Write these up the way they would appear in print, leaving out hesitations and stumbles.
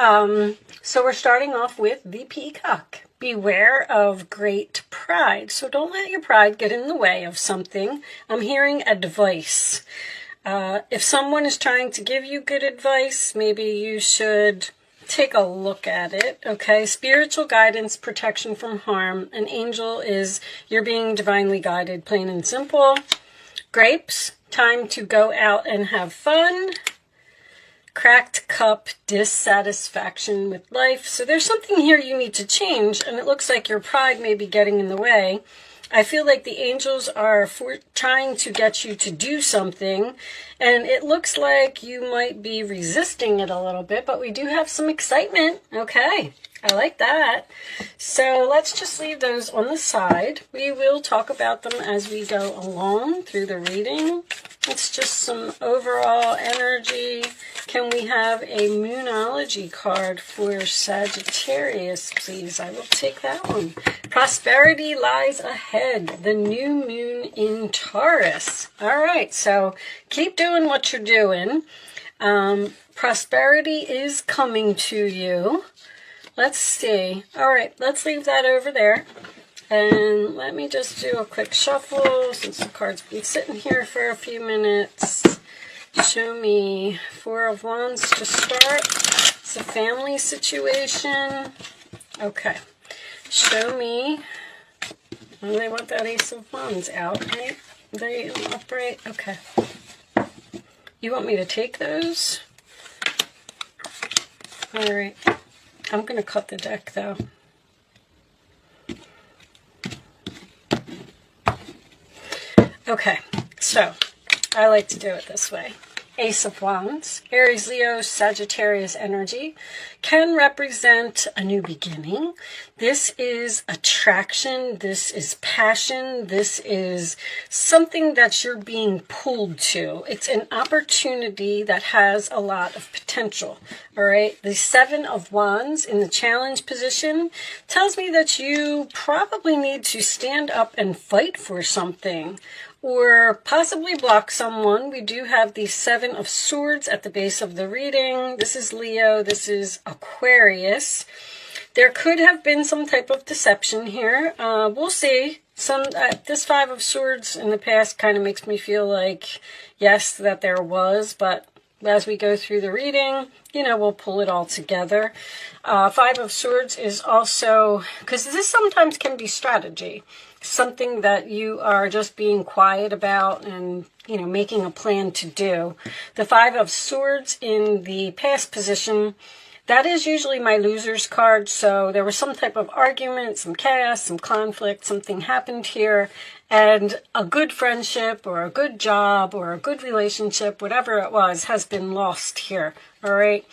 So we're starting off with the peacock. Beware of great pride. So don't let your pride get in the way of something. I'm hearing advice. If someone is trying to give you good advice, maybe you should take a look at it, okay? Spiritual guidance, protection from harm. An angel is you're being divinely guided, plain and simple. Grapes, time to go out and have fun. Cracked cup, dissatisfaction with life. So there's something here you need to change, and it looks like your pride may be getting in the way. I feel like the angels are trying to get you to do something, and it looks like you might be resisting it a little bit, but we do have some excitement. Okay, I like that. So let's just leave those on the side. We will talk about them as we go along through the reading. It's just some overall energy. Can we have a Moonology card for Sagittarius, please? I will take that one. Prosperity lies ahead. The new moon in Taurus. All right, so keep doing what you're doing. Prosperity is coming to you. Let's see. All right, let's leave that over there. And let me just do a quick shuffle since the card's been sitting here for a few minutes. Show me Four of Wands to start. It's a family situation. Okay. Show me. Well, they want that Ace of Wands out, right? They upright. Okay. You want me to take those? All right. I'm going to cut the deck, though. Okay, so I like to do it this way. Ace of Wands, Aries, Leo, Sagittarius energy can represent a new beginning. This is attraction. This is passion. This is something that you're being pulled to. It's an opportunity that has a lot of potential. All right. The Seven of Wands in the challenge position tells me that you probably need to stand up and fight for something, or possibly block someone. We do have the Seven of Swords at the base of the reading. This is Leo. This is Aquarius. There could have been some type of deception here. We'll see. This Five of Swords in the past kind of makes me feel like, yes, that there was, but as we go through the reading, you know, we'll pull it all together. Five of Swords is also, because this sometimes can be strategy, something that you are just being quiet about and, you know, making a plan to do. The Five of Swords in the past position, that is usually my loser's card. So there was some type of argument, some chaos, some conflict, something happened here, and a good friendship or a good job or a good relationship, whatever it was, has been lost here. All right.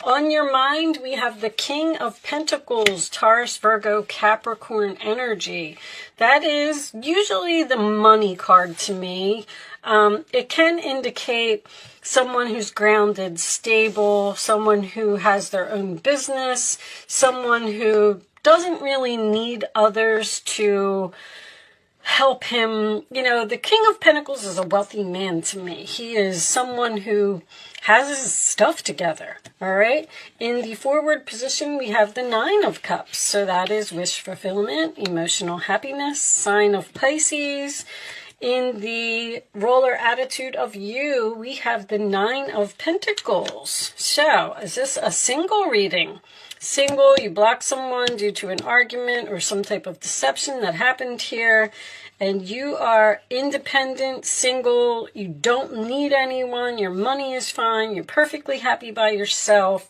On your mind, we have the King of Pentacles, Taurus, Virgo, Capricorn energy. That is usually the money card to me. It can indicate someone who's grounded, stable, someone who has their own business, someone who doesn't really need others to help him. You know, the King of Pentacles is a wealthy man to me. He is someone who has his stuff together. All right. In the forward position, we have the Nine of Cups. So that is wish fulfillment, emotional happiness, sign of Pisces. In the roller attitude of you, we have the Nine of Pentacles. So is this a single reading? Single, you block someone due to an argument or some type of deception that happened here, and you are independent, single, you don't need anyone, your money is fine, you're perfectly happy by yourself.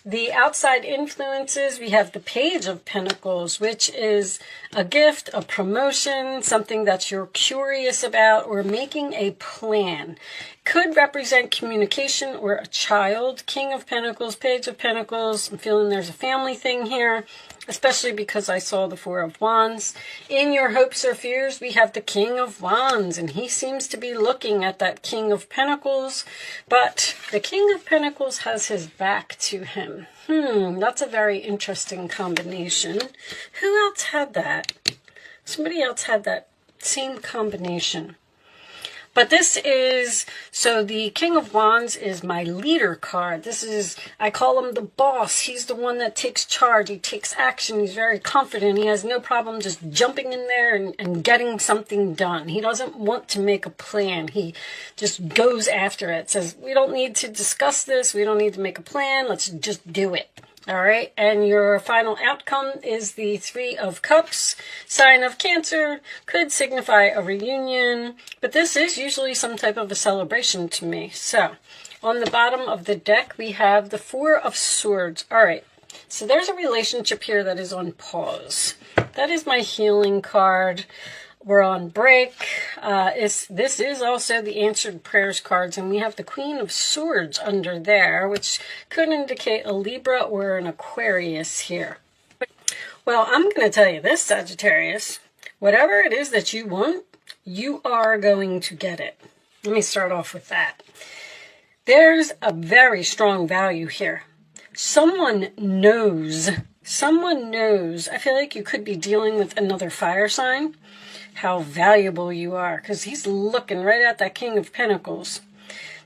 The outside influences, we have the Page of Pentacles, which is a gift, a promotion, something that you're curious about, or making a plan. Could represent communication or a child. King of Pentacles, Page of Pentacles. I'm feeling there's a family thing here, especially because I saw the Four of Wands. In your hopes or fears, we have the King of Wands, and he seems to be looking at that King of Pentacles, but the King of Pentacles has his back to him. That's a very interesting combination. Who else had that? Somebody else had that same combination. But this is, so the King of Wands is my leader card. This is, I call him the boss. He's the one that takes charge. He takes action. He's very confident. He has no problem just jumping in there and getting something done. He doesn't want to make a plan. He just goes after it. Says, we don't need to discuss this. We don't need to make a plan. Let's just do it. All right, and your final outcome is the Three of Cups, sign of Cancer, could signify a reunion, but this is usually some type of a celebration to me. So, on the bottom of the deck, we have the Four of Swords. All right, so there's a relationship here that is on pause. That is my healing card. We're on break. This is also the answered prayers cards, and we have the Queen of Swords under there, which could indicate a Libra or an Aquarius here. Well, I'm going to tell you this, Sagittarius. Whatever it is that you want, you are going to get it. Let me start off with that. There's a very strong value here. Someone knows. I feel like you could be dealing with another fire sign. How valuable you are, because he's looking right at that King of Pentacles.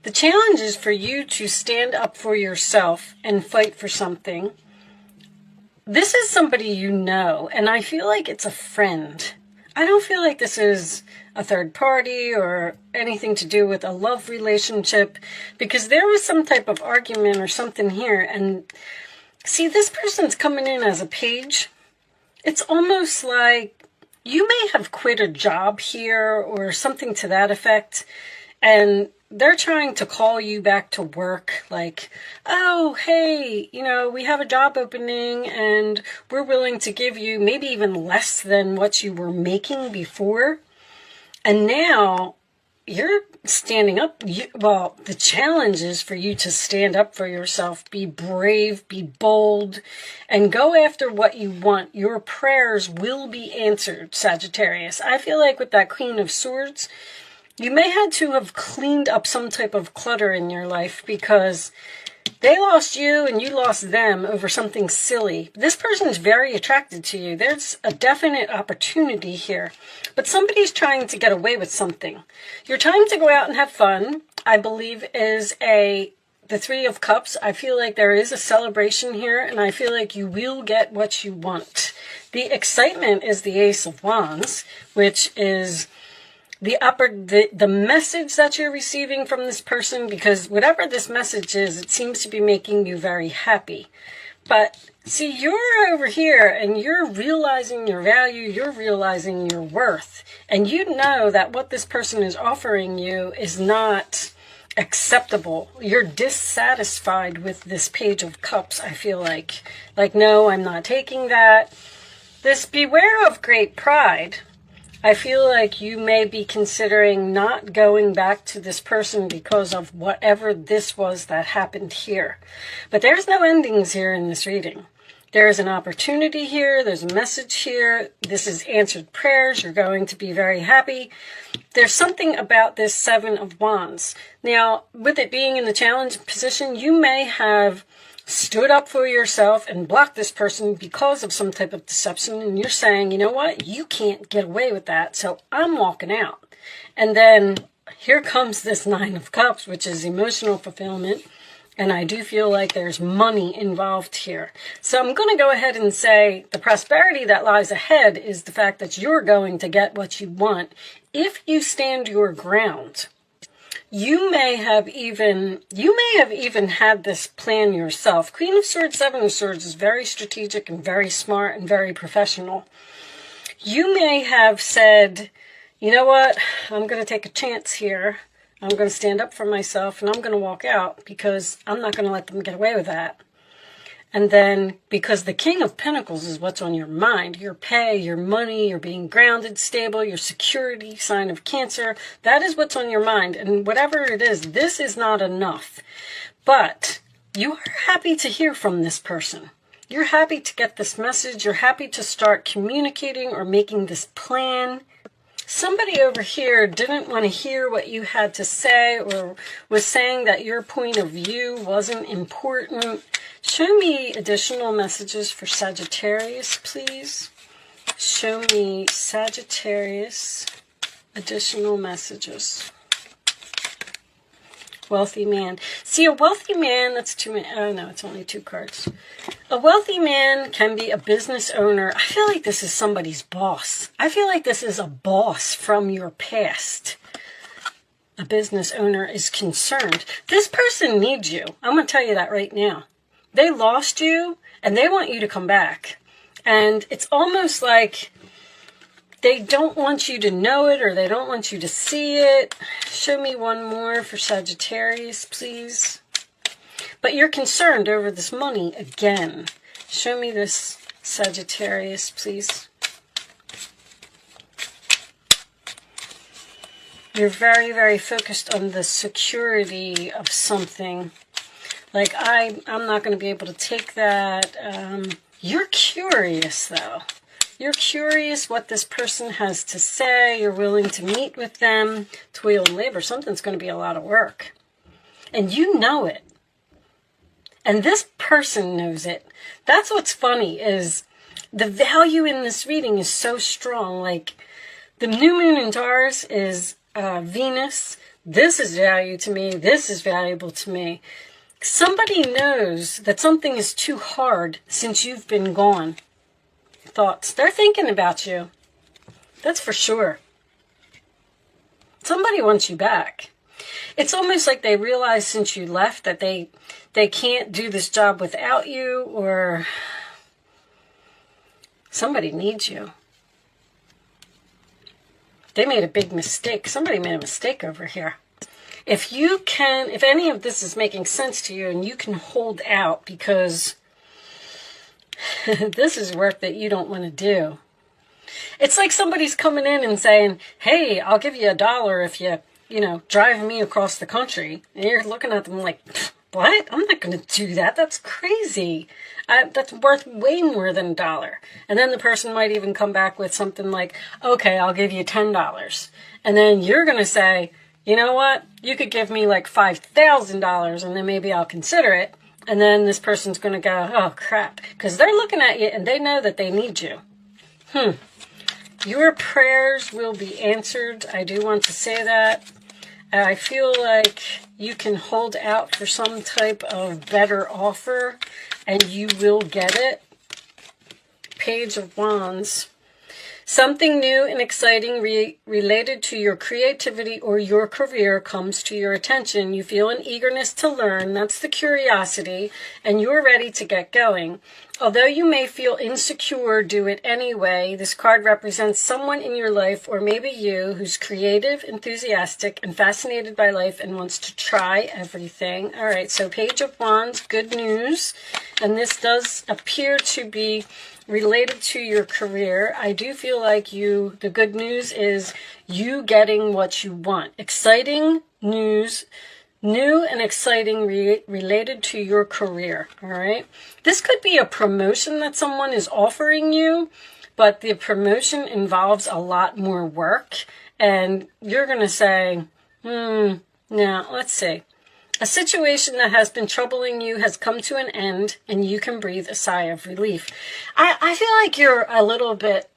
The challenge is for you to stand up for yourself and fight for something. This is somebody you know, and I feel like it's a friend. I don't feel like this is a third party or anything to do with a love relationship, because there was some type of argument or something here. And see, this person's coming in as a page. It's almost like you may have quit a job here or something to that effect, and they're trying to call you back to work like, oh, hey, you know, we have a job opening and we're willing to give you maybe even less than what you were making before. And now you're standing up. Well, the challenge is for you to stand up for yourself, be brave, be bold, and go after what you want. Your prayers will be answered, Sagittarius. I feel like with that Queen of Swords, you may have to have cleaned up some type of clutter in your life because they lost you and you lost them over something silly. This person is very attracted to you. There's a definite opportunity here. But somebody's trying to get away with something. Your time to go out and have fun, I believe, is the Three of Cups. I feel like there is a celebration here, and I feel like you will get what you want. The excitement is the Ace of Wands, which is the message that you're receiving from this person, because whatever this message is, it seems to be making you very happy. But see, you're over here and you're realizing your value, you're realizing your worth, and you know that what this person is offering you is not acceptable. You're dissatisfied with this Page of Cups, I feel like. Like, no, I'm not taking that. This beware of great pride. I feel like you may be considering not going back to this person because of whatever this was that happened here. But there's no endings here in this reading. There's an opportunity here. There's a message here. This is answered prayers. You're going to be very happy. There's something about this Seven of Wands. Now, with it being in the challenge position, you may have stood up for yourself and blocked this person because of some type of deception, and you're saying, you know what, you can't get away with that, so I'm walking out. And then here comes this Nine of Cups, which is emotional fulfillment, and I do feel like there's money involved here. So I'm going to go ahead and say the prosperity that lies ahead is the fact that you're going to get what you want if you stand your ground. You may have even had this plan yourself. Queen of Swords, Seven of Swords is very strategic and very smart and very professional. You may have said, you know what, I'm going to take a chance here. I'm going to stand up for myself and I'm going to walk out because I'm not going to let them get away with that. And then, because the King of Pentacles is what's on your mind, your pay, your money, you're being grounded, stable, your security, sign of Cancer, that is what's on your mind. And whatever it is, this is not enough. But you are happy to hear from this person. You're happy to get this message. You're happy to start communicating or making this plan. Somebody over here didn't want to hear what you had to say or was saying that your point of view wasn't important. Show me additional messages for Sagittarius, please. Show me Sagittarius additional messages. Wealthy man. See, a wealthy man, that's too many. Oh, no, it's only 2 cards. A wealthy man can be a business owner. I feel like this is somebody's boss. I feel like this is a boss from your past. A business owner is concerned. This person needs you. I'm going to tell you that right now. They lost you, and they want you to come back. And it's almost like they don't want you to know it, or they don't want you to see it. Show me one more for Sagittarius, please. But you're concerned over this money again. Show me this, Sagittarius, please. You're very, very focused on the security of something. Like, I'm not going to be able to take that. You're curious, though. You're curious what this person has to say. You're willing to meet with them. Toil and labor. Something's going to be a lot of work. And you know it. And this person knows it. That's what's funny, is the value in this reading is so strong. Like, the new moon in Taurus is Venus. This is value to me. This is valuable to me. Somebody knows that something is too hard since you've been gone. Thoughts. They're thinking about you. That's for sure. Somebody wants you back. It's almost like they realize since you left that they can't do this job without you, or somebody needs you. They made a big mistake. Somebody made a mistake over here. If any of this is making sense to you and you can hold out, because this is work that you don't want to do. It's like somebody's coming in and saying, hey, I'll give you $1 if you drive me across the country. And you're looking at them like, what? I'm not going to do that. That's crazy. That's worth way more than $1. And then the person might even come back with something like, okay, I'll give you $10. And then you're going to say, you know what? You could give me like $5,000 and then maybe I'll consider it. And then this person's going to go, oh, crap. Because they're looking at you and they know that they need you. Your prayers will be answered. I do want to say that. I feel like you can hold out for some type of better offer and you will get it. Page of Wands. Something new and exciting related to your creativity or your career comes to your attention. You feel an eagerness to learn. That's the curiosity. And you're ready to get going. Although you may feel insecure, do it anyway. This card represents someone in your life, or maybe you, who's creative, enthusiastic, and fascinated by life and wants to try everything. All right, so Page of Wands, good news. And this does appear to be related to your career. I do feel like the good news is you getting what you want. Exciting news, new and exciting related to your career, all right? This could be a promotion that someone is offering you, but the promotion involves a lot more work, and you're going to say, now, let's see. A situation that has been troubling you has come to an end, and you can breathe a sigh of relief. I feel like you're a little bit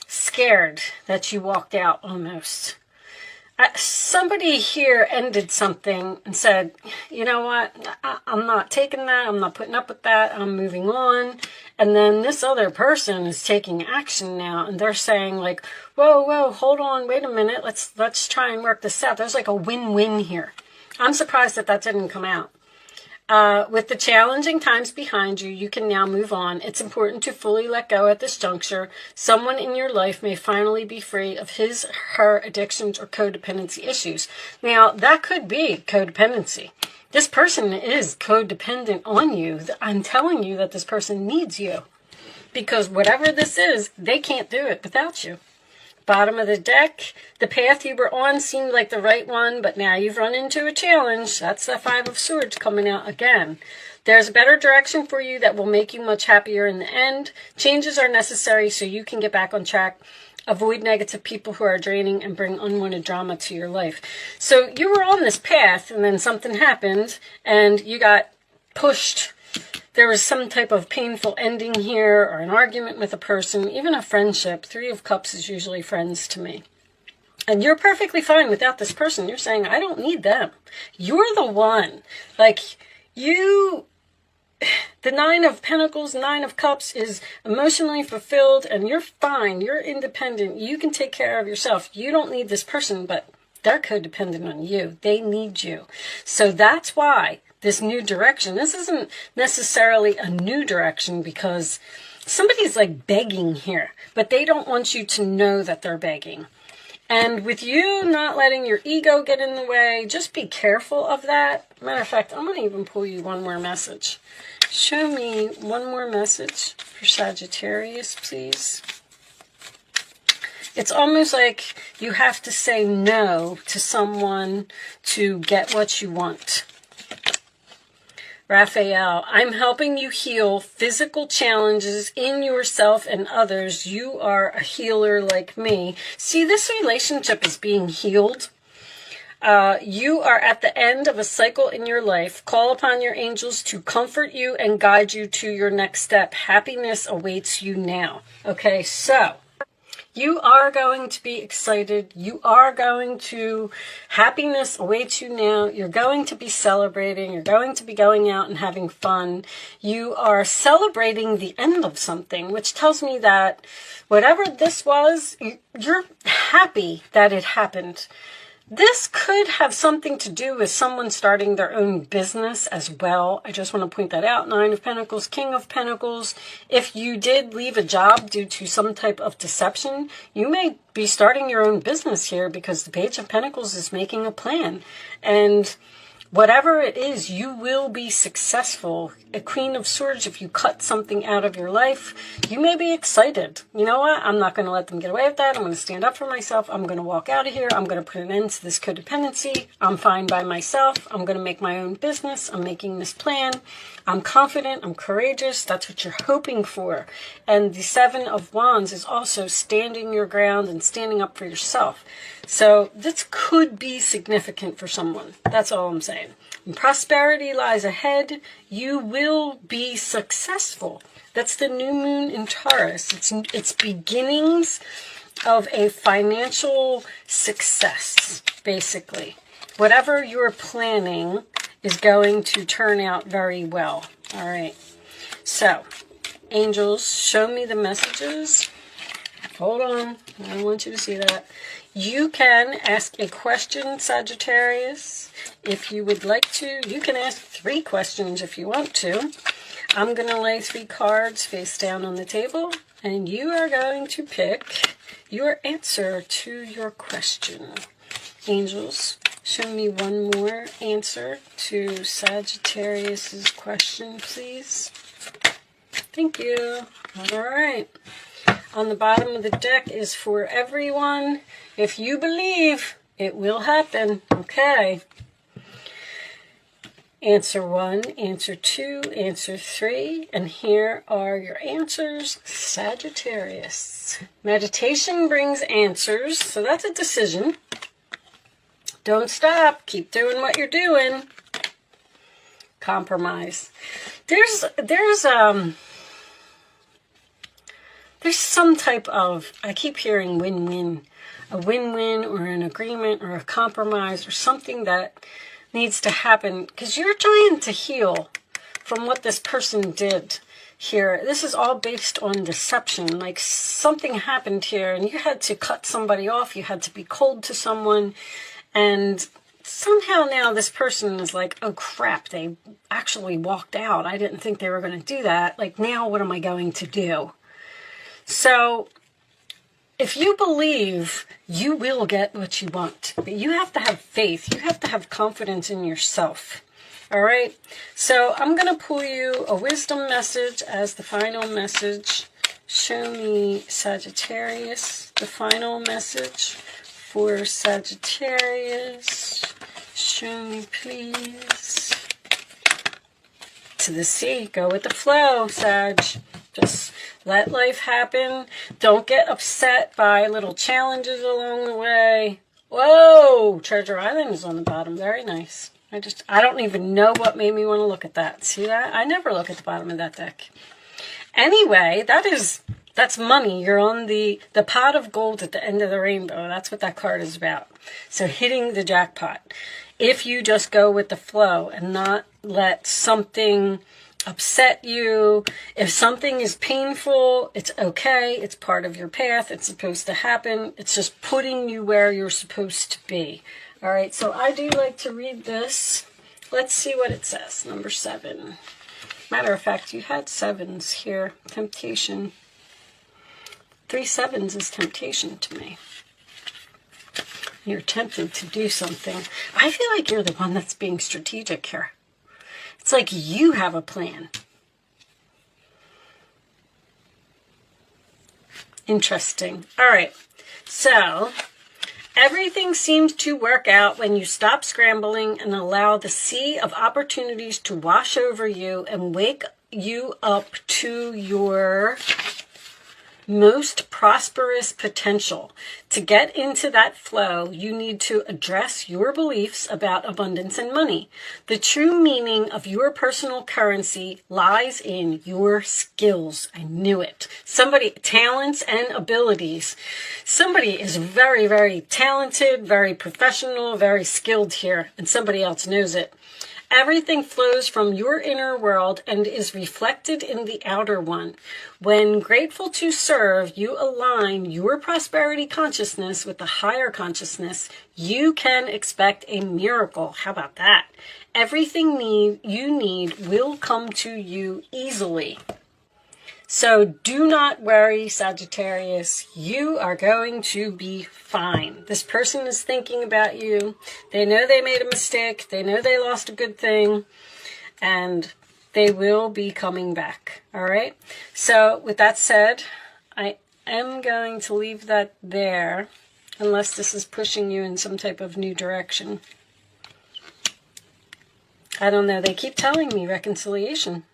scared that you walked out almost. Somebody here ended something and said, you know what, I'm not taking that, I'm not putting up with that, I'm moving on. And then this other person is taking action now, and they're saying like, whoa, hold on, wait a minute, let's try and work this out. There's like a win-win here. I'm surprised that didn't come out. With the challenging times behind you, you can now move on. It's important to fully let go at this juncture. Someone in your life may finally be free of her addictions or codependency issues. Now, that could be codependency. This person is codependent on you. I'm telling you that this person needs you. Because whatever this is, they can't do it without you. Bottom of the deck, the path you were on seemed like the right one, but now you've run into a challenge. That's the Five of Swords coming out again. There's a better direction for you that will make you much happier in the end. Changes are necessary so you can get back on track. Avoid negative people who are draining and bring unwanted drama to your life. So you were on this path, and then something happened, and you got pushed. There was some type of painful ending here, or an argument with a person, even a friendship. 3 of Cups is usually friends to me. And you're perfectly fine without this person. You're saying, I don't need them. You're the one. Like, the Nine of Pentacles, Nine of Cups is emotionally fulfilled, and you're fine. You're independent. You can take care of yourself. You don't need this person, but they're codependent on you. They need you. So that's why this new direction, this isn't necessarily a new direction because somebody's like begging here, but they don't want you to know that they're begging. And with you not letting your ego get in the way, just be careful of that. Matter of fact, I'm going to even pull you one more message. Show me one more message for Sagittarius, please. It's almost like you have to say no to someone to get what you want. Raphael, I'm helping you heal physical challenges in yourself and others. You are a healer like me. See, this relationship is being healed. You are at the end of a cycle in your life. Call upon your angels to comfort you and guide you to your next step. Happiness awaits you now. Okay, so you are going to be excited. You are going to, happiness awaits you now. You're going to be celebrating. You're going to be going out and having fun. You are celebrating the end of something, which tells me that whatever this was, you're happy that it happened. This could have something to do with someone starting their own business as well. I just want to point that out. Nine of Pentacles, King of Pentacles. If you did leave a job due to some type of deception, you may be starting your own business here because the Page of Pentacles is making a plan. And whatever it is, you will be successful. A Queen of Swords, if you cut something out of your life, you may be excited. You know what? I'm not going to let them get away with that. I'm going to stand up for myself. I'm going to walk out of here. I'm going to put an end to this codependency. I'm fine by myself. I'm going to make my own business. I'm making this plan. I'm confident. I'm courageous. That's what you're hoping for. And the Seven of Wands is also standing your ground and standing up for yourself. So this could be significant for someone. That's all I'm saying. And prosperity lies ahead. You will be successful. That's the new moon in Taurus. It's beginnings of a financial success, basically. Whatever you're planning is going to turn out very well. All right. So, angels, show me the messages. Hold on. I don't want you to see that. You can ask a question, Sagittarius, if you would like to. You can ask 3 questions if you want to. I'm going to lay 3 cards face down on the table, and you are going to pick your answer to your question. Angels, show me one more answer to Sagittarius's question, please. Thank you. All right. On the bottom of the deck is for everyone. If you believe, it will happen. Okay. Answer 1, answer 2, answer 3. And here are your answers, Sagittarius. Meditation brings answers, so that's a decision. Don't stop. Keep doing what you're doing. Compromise. There's some type of, I keep hearing win-win, a win-win or an agreement or a compromise or something that needs to happen because you're trying to heal from what this person did here. This is all based on deception. Like something happened here and you had to cut somebody off. You had to be cold to someone, and somehow now this person is like, oh crap, they actually walked out. I didn't think they were going to do that. Like, now what am I going to do? So if you believe, you will get what you want. But you have to have faith. You have to have confidence in yourself. All right? So I'm going to pull you a wisdom message as the final message. Show me, Sagittarius, the final message for Sagittarius. Show me, please. To the sea. Go with the flow, Sag. Just let life happen. Don't get upset by little challenges along the way. Whoa! Treasure Island is on the bottom. Very nice. I don't even know what made me want to look at that. See that? I never look at the bottom of that deck. Anyway, that is That's money. You're on the pot of gold at the end of the rainbow. That's what that card is about. So hitting the jackpot. If you just go with the flow and not let something upset you. If something is painful, it's okay. It's part of your path. It's supposed to happen. It's just putting you where you're supposed to be. All right, so I do like to read this. Let's see what it says. Number 7. Matter of fact, you had 7s here. Temptation. 3 7s is temptation to me. You're tempted to do something. I feel like you're the one that's being strategic here. It's like you have a plan. Interesting. All right. So, everything seems to work out when you stop scrambling and allow the sea of opportunities to wash over you and wake you up to your most prosperous potential. To get into that flow, you need to address your beliefs about abundance and money. The true meaning of your personal currency lies in your skills. I knew it. Talents and abilities. Somebody is very, very talented, very professional, very skilled here, and somebody else knows it. Everything flows from your inner world and is reflected in the outer one. When grateful to serve, you align your prosperity consciousness with the higher consciousness. You can expect a miracle. How about that? Everything you need will come to you easily. So do not worry, Sagittarius. You are going to be fine. This person is thinking about you. They know they made a mistake. They know they lost a good thing. And they will be coming back. All right? So with that said, I am going to leave that there. Unless this is pushing you in some type of new direction. I don't know. They keep telling me reconciliation.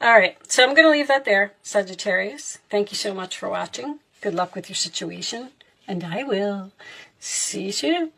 All right, so I'm going to leave that there, Sagittarius. Thank you so much for watching. Good luck with your situation, and I will see you soon.